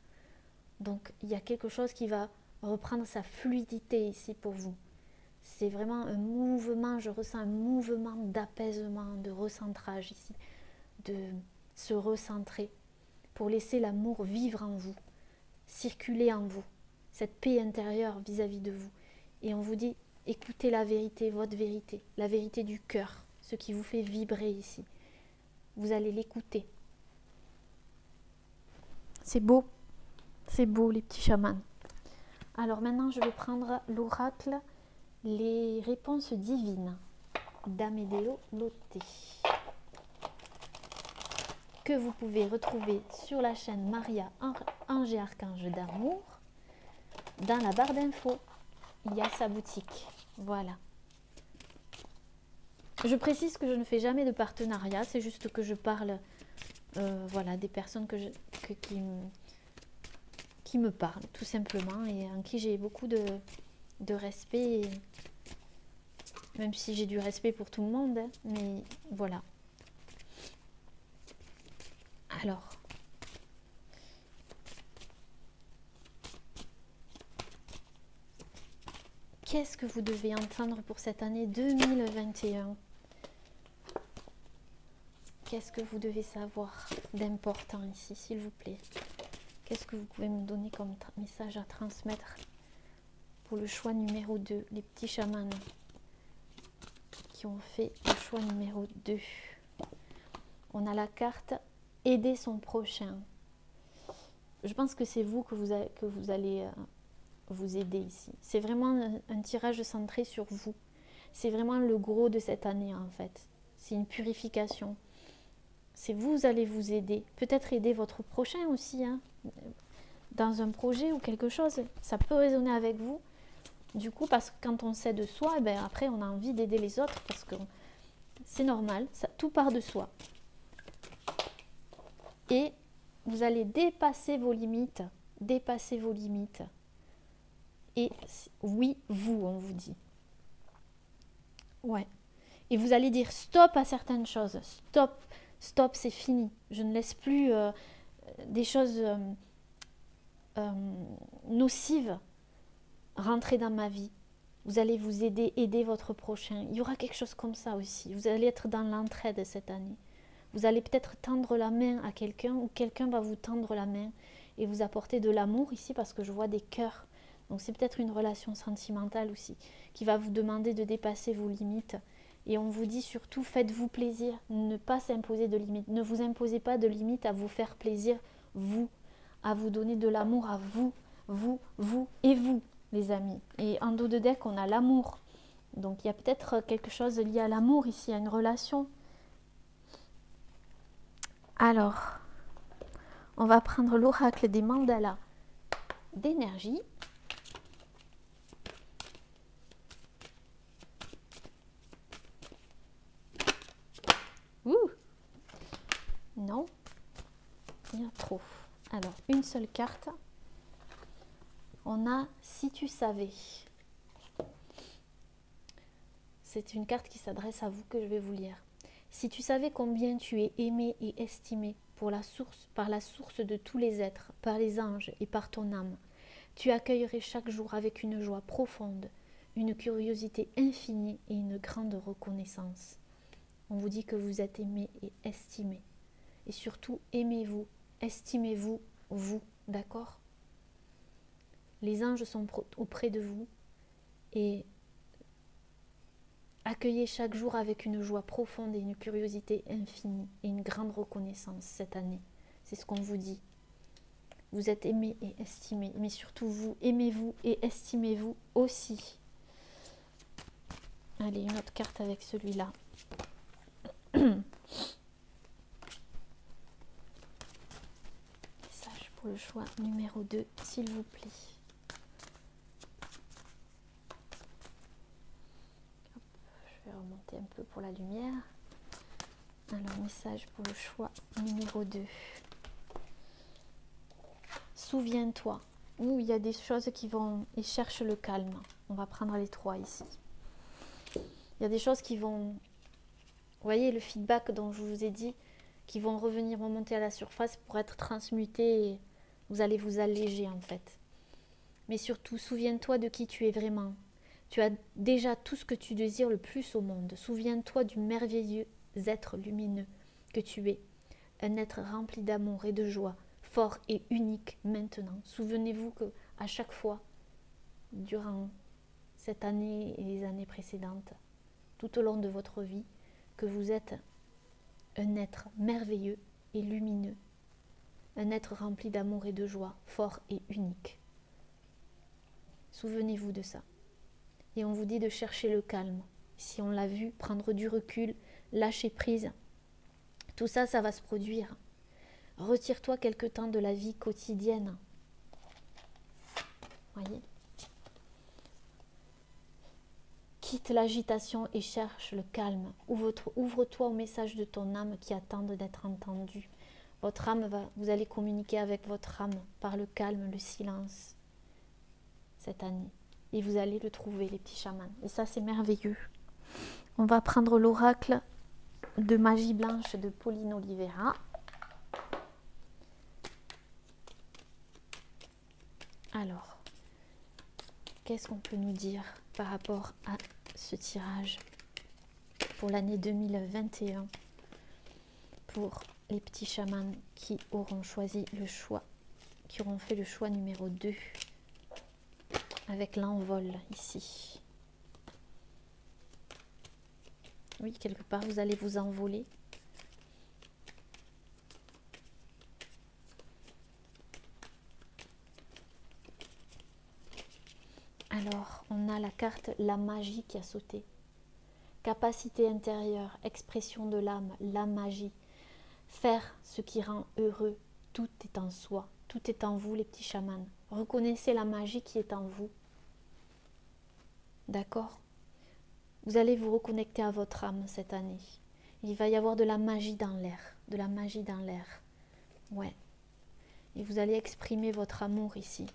Donc il y a quelque chose qui va reprendre sa fluidité ici pour vous. C'est vraiment un mouvement, je ressens un mouvement d'apaisement, de recentrage ici, de se recentrer pour laisser l'amour vivre en vous, circuler en vous, cette paix intérieure vis-à-vis de vous. Et on vous dit, écoutez la vérité, votre vérité, la vérité du cœur, ce qui vous fait vibrer ici. Vous allez l'écouter. C'est beau les petits chamans. Alors maintenant, je vais prendre l'oracle, les réponses divines d'Amedeo Loté, que vous pouvez retrouver sur la chaîne Maria Ange et Archange d'amour. Dans la barre d'infos, il y a sa boutique. Voilà. Je précise que je ne fais jamais de partenariat, c'est juste que je parle voilà, des personnes qui me parlent, tout simplement, et en qui j'ai beaucoup de respect, même si j'ai du respect pour tout le monde, hein, mais voilà. Alors, qu'est-ce que vous devez entendre pour cette année 2021 ? Qu'est-ce que vous devez savoir d'important ici, s'il vous plaît ? Qu'est-ce que vous pouvez me donner comme message à transmettre pour le choix numéro 2, les petits chamans qui ont fait le choix numéro 2. On a la carte « Aider son prochain ». Je pense que c'est vous que vous allez vous aider ici. C'est vraiment un tirage centré sur vous. C'est vraiment le gros de cette année en fait. C'est une purification. C'est vous allez vous aider. Peut-être aider votre prochain aussi, hein, dans un projet ou quelque chose. Ça peut résonner avec vous. Du coup, parce que quand on sait de soi, ben après on a envie d'aider les autres parce que c'est normal, tout part de soi. Et vous allez dépasser vos limites. Dépasser vos limites. Et oui, vous, on vous dit. Ouais. Et vous allez dire stop à certaines choses. Stop, stop, c'est fini. Je ne laisse plus des choses nocives rentrer dans ma vie. Vous allez vous aider votre prochain. Il y aura quelque chose comme ça aussi. Vous allez être dans l'entraide cette année. Vous allez peut-être tendre la main à quelqu'un ou quelqu'un va vous tendre la main et vous apporter de l'amour ici parce que je vois des cœurs. Donc c'est peut-être une relation sentimentale aussi qui va vous demander de dépasser vos limites Et on vous dit surtout, faites-vous plaisir, ne pas s'imposer de limites. Ne vous imposez pas de limites à vous faire plaisir, vous, à vous donner de l'amour à vous, vous et vous, les amis. Et en dos de deck, on a l'amour. Donc il y a peut-être quelque chose lié à l'amour ici, à une relation. Alors, on va prendre l'oracle des mandalas d'énergie. Ouh! Non, il y a trop. Alors, une seule carte. On a « Si tu savais ». C'est une carte qui s'adresse à vous que je vais vous lire. Si tu savais combien tu es aimé et estimé par la source de tous les êtres, par les anges et par ton âme, tu accueillerais chaque jour avec une joie profonde, une curiosité infinie et une grande reconnaissance. On vous dit que vous êtes aimé et estimé. Et surtout, aimez-vous, estimez-vous, vous, d'accord? Les anges sont auprès de vous et accueillez chaque jour avec une joie profonde et une curiosité infinie et une grande reconnaissance cette année. C'est ce qu'on vous dit. Vous êtes aimé et estimé, mais surtout vous, aimez-vous et estimez-vous aussi. Allez, une autre carte avec celui-là. Message pour le choix numéro 2, s'il vous plaît. Je vais remonter un peu pour la lumière. Alors, message pour le choix numéro 2. Souviens-toi. Ouh, il y a des choses qui vont et cherche le calme. On va prendre les 3 ici. Il y a des choses qui vont, vous voyez le feedback dont je vous ai dit, qui vont revenir remonter à la surface pour être transmutés et vous allez vous alléger en fait. Mais surtout, souviens-toi de qui tu es vraiment. Tu as déjà tout ce que tu désires le plus au monde. Souviens-toi du merveilleux être lumineux que tu es. Un être rempli d'amour et de joie, fort et unique maintenant. Souvenez-vous que à chaque fois, durant cette année et les années précédentes, tout au long de votre vie, que vous êtes un être merveilleux et lumineux. Un être rempli d'amour et de joie, fort et unique. Souvenez-vous de ça. Et on vous dit de chercher le calme. Si on l'a vu, prendre du recul, lâcher prise. Tout ça, ça va se produire. Retire-toi quelque temps de la vie quotidienne. Voyez ? Quitte l'agitation et cherche le calme. Ouvre-toi au message de ton âme qui attend d'être entendu. Votre âme vous allez communiquer avec votre âme par le calme, le silence cette année. Et vous allez le trouver, les petits chamans. Et ça, c'est merveilleux. On va prendre l'oracle de Magie Blanche de Pauline Oliveira. Alors, qu'est-ce qu'on peut nous dire par rapport à ce tirage pour l'année 2021 pour les petits chamans qui auront choisi le choix, qui auront fait le choix numéro 2 avec l'envol ici. Oui, quelque part, vous allez vous envoler. Alors, on a la carte la magie qui a sauté. Capacité intérieure, expression de l'âme, la magie. Faire ce qui rend heureux, tout est en soi, tout est en vous les petits chamans. Reconnaissez la magie qui est en vous. D'accord ? Vous allez vous reconnecter à votre âme cette année. Il va y avoir de la magie dans l'air, de la magie dans l'air. Ouais. Et vous allez exprimer votre amour ici.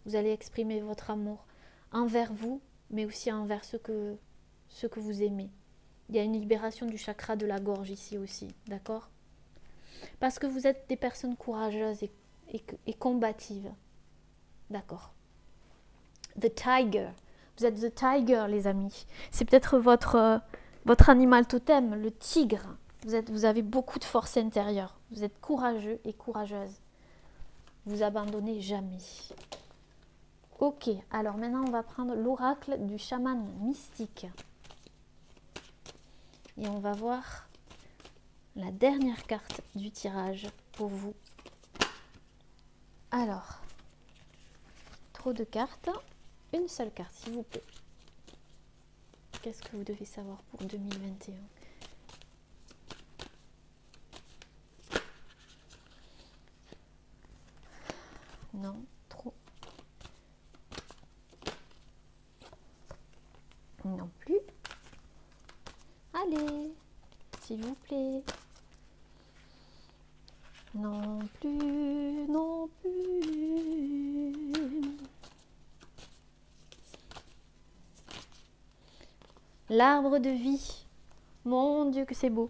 Vous allez exprimer votre amour envers vous, mais aussi envers ceux que vous aimez. Il y a une libération du chakra de la gorge ici aussi, d'accord ? Parce que vous êtes des personnes courageuses et combatives. D'accord. The Tiger. Vous êtes The Tiger, les amis. C'est peut-être votre animal totem, le tigre. Vous avez beaucoup de force intérieure. Vous êtes courageux et courageuse. Vous abandonnez jamais. Ok, alors maintenant on va prendre l'oracle du chaman mystique. Et on va voir la dernière carte du tirage pour vous. Alors, trop de cartes, une seule carte s'il vous plaît. Qu'est-ce que vous devez savoir pour 2021? Non, trop. Non plus. Allez, s'il vous plaît. Non plus, non plus. L'arbre de vie. Mon Dieu que c'est beau.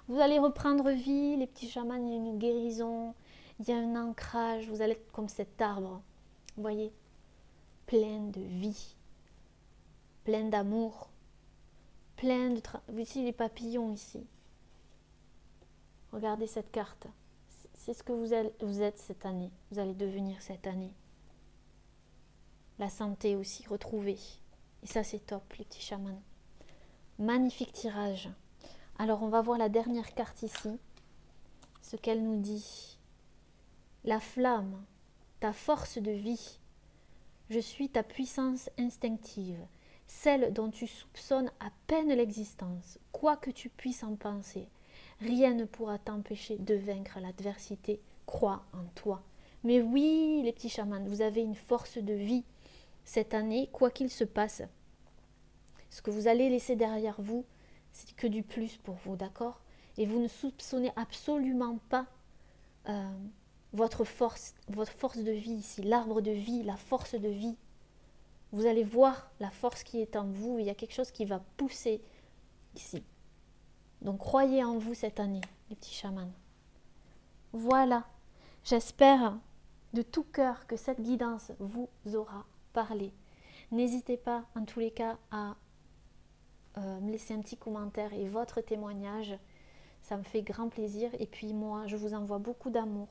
Vous allez reprendre vie, les petits chamans, il y a une guérison, il y a un ancrage, vous allez être comme cet arbre, vous voyez, plein de vie, plein d'amour, plein de... Ici les papillons ici. Regardez cette carte. C'est ce que vous êtes cette année. Vous allez devenir cette année. La santé aussi retrouvée. Et ça c'est top les petits chamans. Magnifique tirage. Alors on va voir la dernière carte ici. Ce qu'elle nous dit. La flamme, ta force de vie. Je suis ta puissance instinctive. Celle dont tu soupçonnes à peine l'existence. Quoi que tu puisses en penser. Rien ne pourra t'empêcher de vaincre l'adversité. Crois en toi. Mais oui, les petits chamans, vous avez une force de vie cette année, quoi qu'il se passe. Ce que vous allez laisser derrière vous, c'est que du plus pour vous, d'accord? Et vous ne soupçonnez absolument pas votre force de vie ici, l'arbre de vie, la force de vie. Vous allez voir la force qui est en vous, il y a quelque chose qui va pousser ici. Donc croyez en vous cette année, les petits chamans. Voilà, j'espère de tout cœur que cette guidance vous aura parlé. N'hésitez pas en tous les cas à me laisser un petit commentaire et votre témoignage. Ça me fait grand plaisir. Et puis moi, je vous envoie beaucoup d'amour.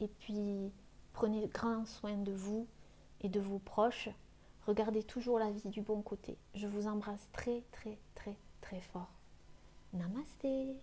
Et puis, prenez grand soin de vous et de vos proches. Regardez toujours la vie du bon côté. Je vous embrasse très, très, très, très fort. Namasté.